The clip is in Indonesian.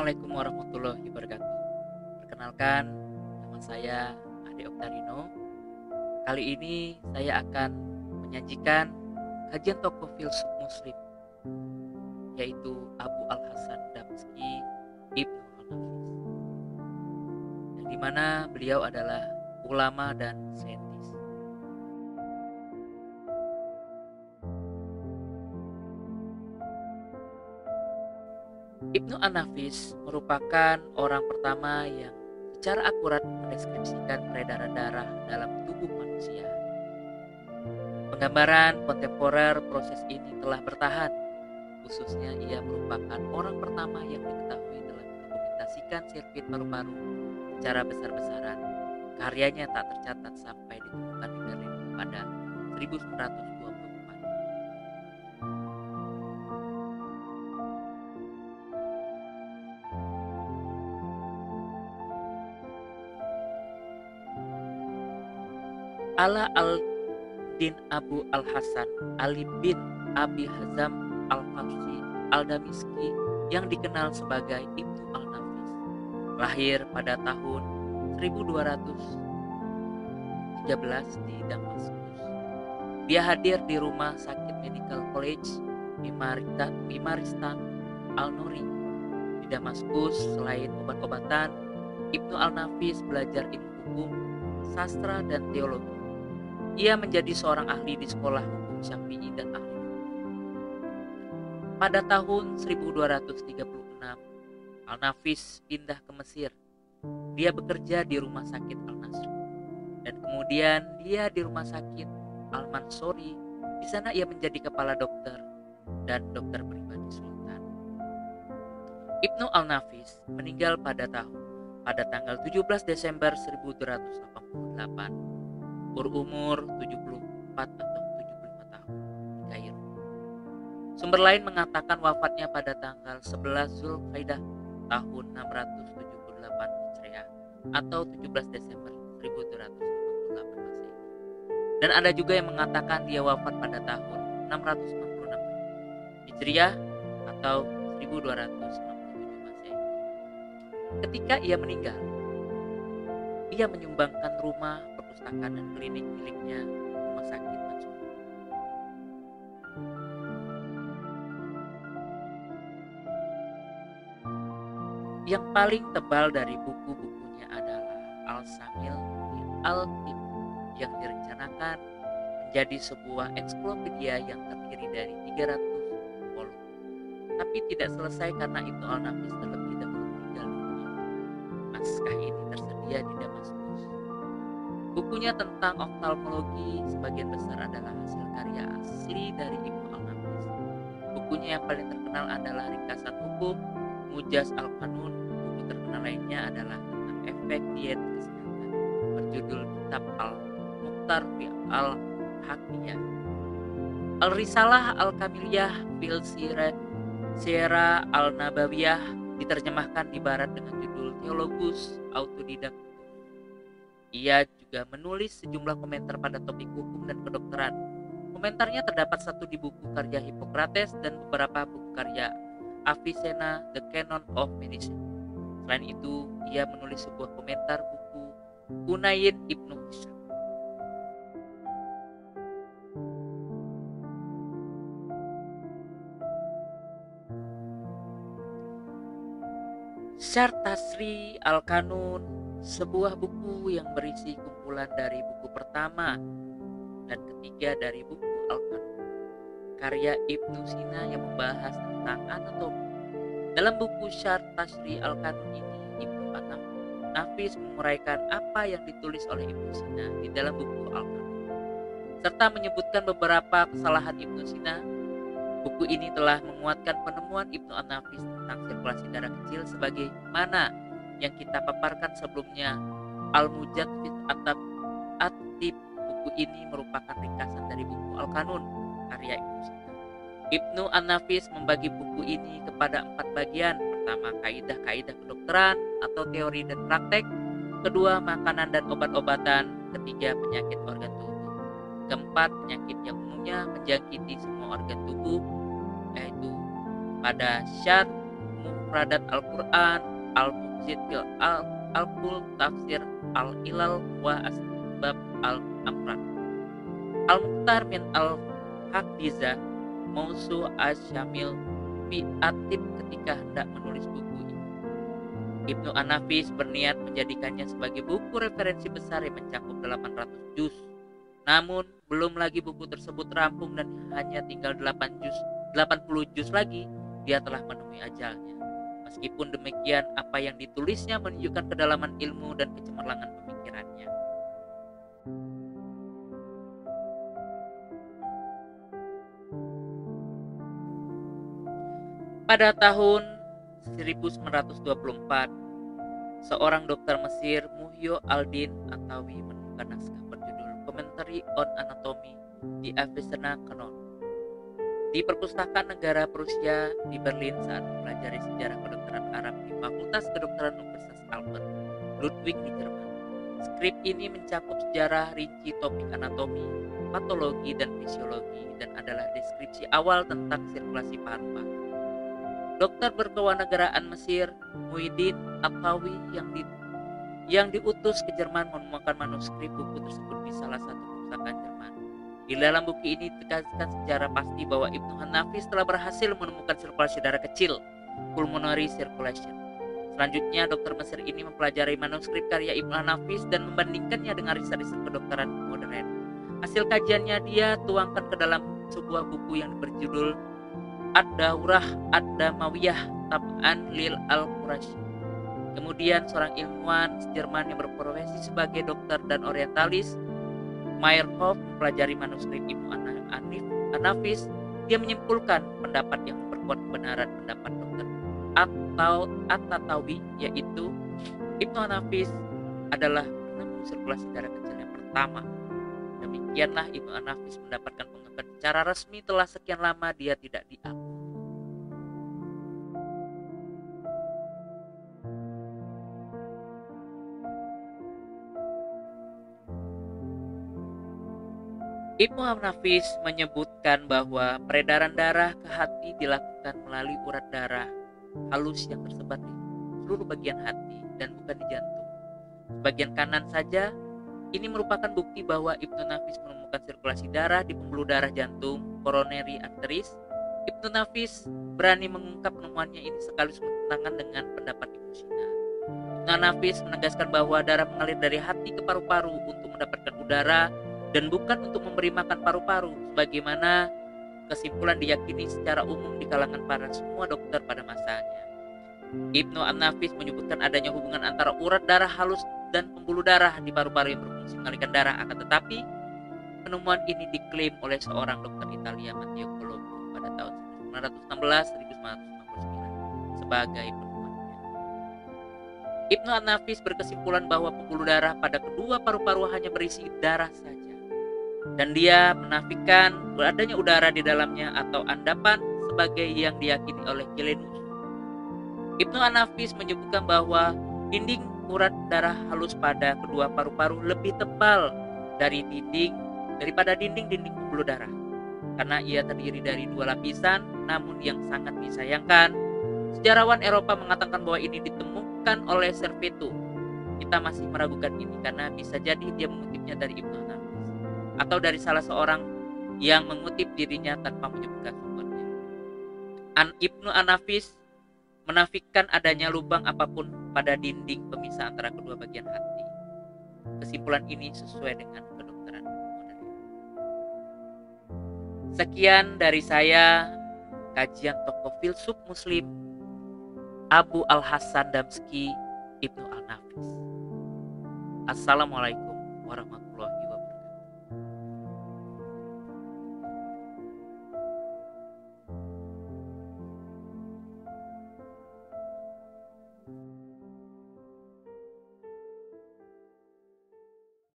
Assalamualaikum warahmatullahi wabarakatuh. Perkenalkan, nama saya Ade Oktarino. Kali ini saya akan menyajikan kajian tokoh filsuf Muslim, yaitu Abu Al-Hasan Damski Ibnu Al-Nafis, yang dimana beliau adalah ulama dan saintis. Ibnu An-Nafis merupakan orang pertama yang secara akurat mendeskripsikan peredaran darah dalam tubuh manusia. Penggambaran kontemporer proses ini telah bertahan, khususnya ia merupakan orang pertama yang diketahui telah mendokumentasikan sirkuit paru-paru secara besar-besaran. Karyanya tak tercatat sampai ditemukan di Berlin pada 1924. Ala al-Din Abu Al-Hasan Ali bin Abi Hazam Al-Farsi Al-Damiski yang dikenal sebagai Ibnu Al-Nafis lahir pada tahun 1213 di Damaskus. Dia hadir di rumah sakit Medical College Bimaristan Al-Nuri di Damaskus. Selain obat-obatan, Ibnu Al-Nafis belajar ilmu hukum, sastra, dan teologi. Ia menjadi seorang ahli di sekolah hukum Syafi'i dan ahli fikih. Pada tahun 1236, Al-Nafis pindah ke Mesir. Dia bekerja di rumah sakit Al-Nasr, dan kemudian dia di rumah sakit Al-Mansuri. Di sana ia menjadi kepala dokter dan dokter pribadi Sultan. Ibnu Al-Nafis meninggal pada tanggal 17 Desember 1288. Berumur 74 atau 75 tahun di Kairo. Sumber lain mengatakan wafatnya pada tanggal 11 Zulkaidah tahun 678 Hijriah atau 17 Desember 1288 Masehi. Dan ada juga yang mengatakan dia wafat pada tahun 646 Hijriah atau 1297 Masehi. Ketika ia meninggal, ia menyumbangkan rumah, perpustakaan, dan klinik miliknya rumah sakit Mansur. Yang paling tebal dari buku-bukunya adalah Al-Samil Al-Tib yang direncanakan menjadi sebuah ensiklopedia yang terdiri dari 300 volume. Tapi tidak selesai karena Ibnu Al-Nafis terlebih dahulu meninggal dunia. Naskah ini tersedia di Damaskus. Bukunya tentang oftalmologi sebagian besar adalah hasil karya asli dari Ibnu Al-Nafis. Bukunya yang paling terkenal adalah Ringkasan Hukum, Mujaz Al-Qanun. Buku terkenal lainnya adalah tentang efek diet kesehatan, berjudul Kitab Al-Mukhtar fi Al-Hakiyah. Al-Risalah Al-Kamiliyah fil Sirah Al-Nabawiyah diterjemahkan di barat dengan judul Theologus Autodidactus. Ia juga menulis sejumlah komentar pada topik hukum dan kedokteran. Komentarnya terdapat satu di buku karya Hippocrates dan beberapa buku karya Avicenna, The Canon of Medicine. Selain itu, ia menulis sebuah komentar buku Hunayn Ibnu Hisham. Syarh Tasri Al-Qanun, sebuah buku yang berisi kumpulan dari buku pertama dan ketiga dari buku Al-Qanun, karya Ibnu Sina yang membahas tentang anatomi. Dalam buku Syarh Tasri Al-Qanun ini, Ibnu An-Nafis menguraikan apa yang ditulis oleh Ibnu Sina di dalam buku Al-Qanun, serta menyebutkan beberapa kesalahan Ibnu Sina. Buku ini telah menguatkan penemuan Ibnu An-Nafis tentang sirkulasi darah kecil sebagaimana yang kita paparkan sebelumnya. Al-Mujad fit At-Tib. Buku ini merupakan ringkasan dari buku Al-Qanun karya Ibnu Sina. Ibnu An-Nafis membagi buku ini kepada 4 bagian. Pertama, kaidah-kaidah kedokteran atau teori dan praktek. Kedua, makanan dan obat-obatan. Ketiga, penyakit organ tubuh. Keempat, penyakit yang umumnya menjangkiti semua organ tubuh, yaitu pada Syarh Mufradat Al-Quran, Al-Muqsid fil Al-Qul, Tafsir Al-Ilal wa Asbab Al-Amran. Al-Mukhtar min Al-Haqdiza, Mausu Asy-Syamil fi Atib ketika hendak menulis buku ini. Ibnu An-Nafis berniat menjadikannya sebagai buku referensi besar yang mencakup 800 juz. Namun, belum lagi buku tersebut rampung dan hanya tinggal 80 juz lagi, dia telah menemui ajalnya. Meskipun demikian, apa yang ditulisnya menunjukkan kedalaman ilmu dan kecemerlangan pemikirannya. Pada tahun 1924, seorang dokter Mesir, Muhyo Aldin Atawi, menemukan naskah berjudul Commentary on Anatomy di Avicenna Canon di Perpustakaan Negara Prusia di Berlin saat mempelajari sejarah kedokteran Arab di Fakultas Kedokteran Universitas Albert Ludwig di Jerman. Skrip ini mencakup sejarah rinci topik anatomi, patologi, dan fisiologi, dan adalah deskripsi awal tentang sirkulasi paru-paru. Dokter berkewarganegaraan Mesir, Muhyiddin Atawi, yang diutus ke Jerman menemukan manuskrip buku tersebut di salah satu perpustakaan Jerman. Di dalam buku ini ditegaskan secara pasti bahwa Ibnu An-Nafis telah berhasil menemukan sirkulasi darah kecil, pulmonary circulation. Selanjutnya, dokter Mesir ini mempelajari manuskrip karya Ibnu An-Nafis dan membandingkannya dengan riset-riset kedokteran modern. Hasil kajiannya dia tuangkan ke dalam sebuah buku yang berjudul Ad-Daurah Ad-Damawiyah Tab'an lil Al-Qurashi. Kemudian seorang ilmuwan Jerman yang berprofesi sebagai dokter dan orientalis, Meyerhoff, mempelajari manuskrip Ibnu An-Nafis. Dia menyimpulkan pendapat yang memperkuat kebenaran pendapat dokter At-Tatawi, yaitu Ibnu An-Nafis adalah penemu sirkulasi darah kecil yang pertama. Demikianlah Ibnu An-Nafis mendapatkan pengakuan secara resmi telah sekian lama dia tidak diakui. Ibnu An-Nafis menyebutkan bahwa peredaran darah ke hati dilakukan melalui urat darah halus yang tersebar di seluruh bagian hati dan bukan di jantung. Bagian kanan saja. Ini merupakan bukti bahwa Ibnu An-Nafis menemukan sirkulasi darah di pembuluh darah jantung, coronary arteries. Ibnu An-Nafis berani mengungkap penemuannya ini sekaligus bertentangan dengan pendapat Ibnu Sina. Ibnu An-Nafis menegaskan bahwa darah mengalir dari hati ke paru-paru untuk mendapatkan udara dan bukan untuk memberi makan paru-paru, sebagaimana kesimpulan diyakini secara umum di kalangan para semua dokter pada masanya. Ibnu An-Nafis menyebutkan adanya hubungan antara urat darah halus dan pembuluh darah di paru-paru yang berfungsi mengalirkan darah. Akan tetapi, penemuan ini diklaim oleh seorang dokter Italia, Matteo Colombo, pada tahun 1916-1959 sebagai penemuannya. Ibnu An-Nafis berkesimpulan bahwa pembuluh darah pada kedua paru-paru hanya berisi darah saja, dan dia menafikan adanya udara di dalamnya atau andapan sebagai yang diyakini oleh Gilenius. Ibnu An-Nafis menyebutkan bahwa dinding urat darah halus pada kedua paru-paru lebih tebal daripada dinding pembuluh darah, karena ia terdiri dari dua lapisan. Namun yang sangat disayangkan, sejarawan Eropa mengatakan bahwa ini ditemukan oleh Serveto. Kita masih meragukan ini karena bisa jadi dia mengutipnya dari Ibnu An-Nafis atau dari salah seorang yang mengutip dirinya tanpa menyebutkan sumbernya. Ibnu An-Nafis menafikan adanya lubang apapun pada dinding pemisah antara kedua bagian hati. Kesimpulan ini sesuai dengan kedokteran modern. Sekian dari saya, kajian tokoh filsuf Muslim Abu Al-Hasan Damski, Ibnu An-Nafis. Assalamualaikum warahmatullahi wabarakatuh.